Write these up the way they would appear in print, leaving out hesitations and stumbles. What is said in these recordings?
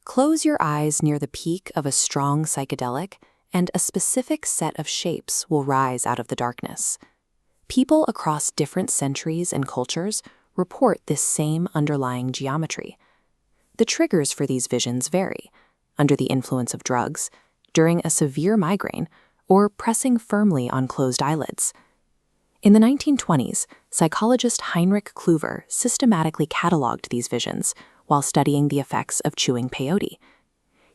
Close your eyes near the peak of a strong psychedelic, and a specific set of shapes will rise out of the darkness. People across different centuries and cultures report this same underlying geometry. The triggers for these visions vary: under the influence of drugs, during a severe migraine, or pressing firmly on closed eyelids. In the 1920s, psychologist Heinrich Kluver systematically cataloged these visions while studying the effects of chewing peyote.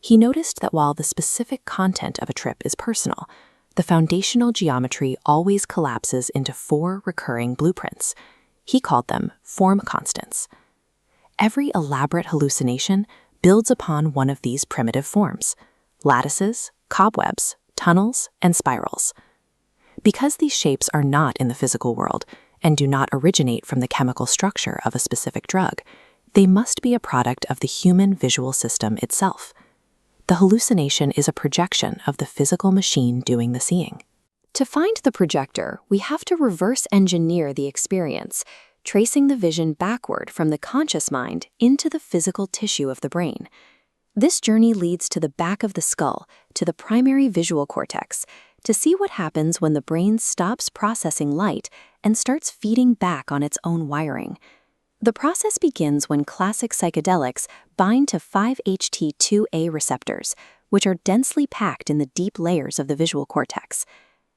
He noticed that while the specific content of a trip is personal, the foundational geometry always collapses into 4 recurring blueprints. He called them form constants. Every elaborate hallucination builds upon one of these primitive forms: lattices, cobwebs, tunnels, and spirals. Because these shapes are not in the physical world and do not originate from the chemical structure of a specific drug, they must be a product of the human visual system itself. The hallucination is a projection of the physical machine doing the seeing. To find the projector, we have to reverse engineer the experience, tracing the vision backward from the conscious mind into the physical tissue of the brain. This journey leads to the back of the skull, to the primary visual cortex, to see what happens when the brain stops processing light and starts feeding back on its own wiring. The process begins when classic psychedelics bind to 5-HT2A receptors, which are densely packed in the deep layers of the visual cortex.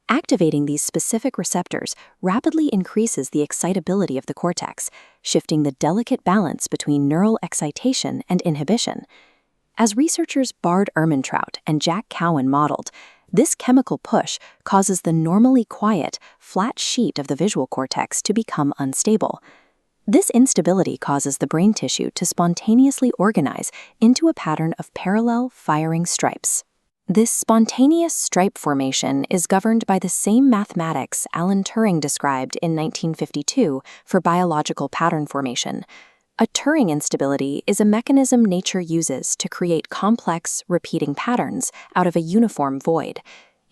Activating these specific receptors rapidly increases the excitability of the cortex, shifting the delicate balance between neural excitation and inhibition. As researchers Ermentrout and Cowan modeled, this chemical push causes the normally quiet, flat sheet of the visual cortex to become unstable. This instability causes the brain tissue to spontaneously organize into a pattern of parallel firing stripes. This spontaneous stripe formation is governed by the same mathematics Alan Turing described in 1952 for biological pattern formation. A Turing instability is a mechanism nature uses to create complex, repeating patterns out of a uniform void.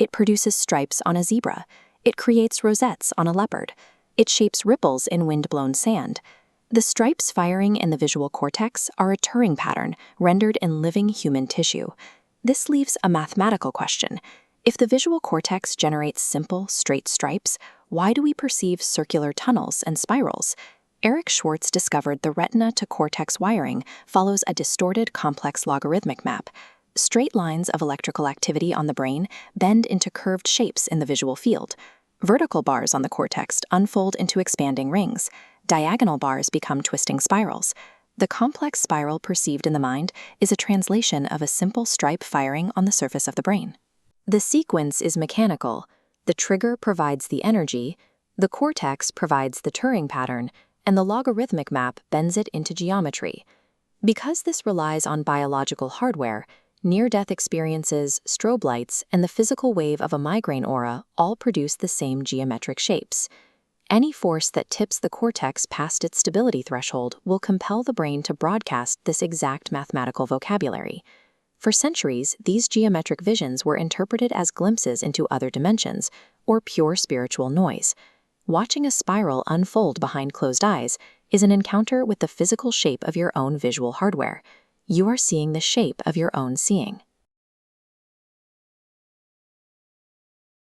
It produces stripes on a zebra. It creates rosettes on a leopard. It shapes ripples in wind-blown sand. The stripes firing in the visual cortex are a Turing pattern rendered in living human tissue. This leaves a mathematical question. If the visual cortex generates simple, straight stripes, why do we perceive circular tunnels and spirals? Schwartz discovered the retina-to-cortex wiring follows a distorted complex logarithmic map. Straight lines of electrical activity on the brain bend into curved shapes in the visual field. Vertical bars on the cortex unfold into expanding rings. Diagonal bars become twisting spirals. The complex spiral perceived in the mind is a translation of a simple stripe firing on the surface of the brain. The sequence is mechanical. The trigger provides the energy, the cortex provides the Turing pattern, and the logarithmic map bends it into geometry. Because this relies on biological hardware, near-death experiences, strobe lights, and the physical wave of a migraine aura all produce the same geometric shapes. Any force that tips the cortex past its stability threshold will compel the brain to broadcast this exact mathematical vocabulary. For centuries, these geometric visions were interpreted as glimpses into other dimensions, or pure spiritual noise. Watching a spiral unfold behind closed eyes is an encounter with the physical shape of your own visual hardware. You are seeing the shape of your own seeing.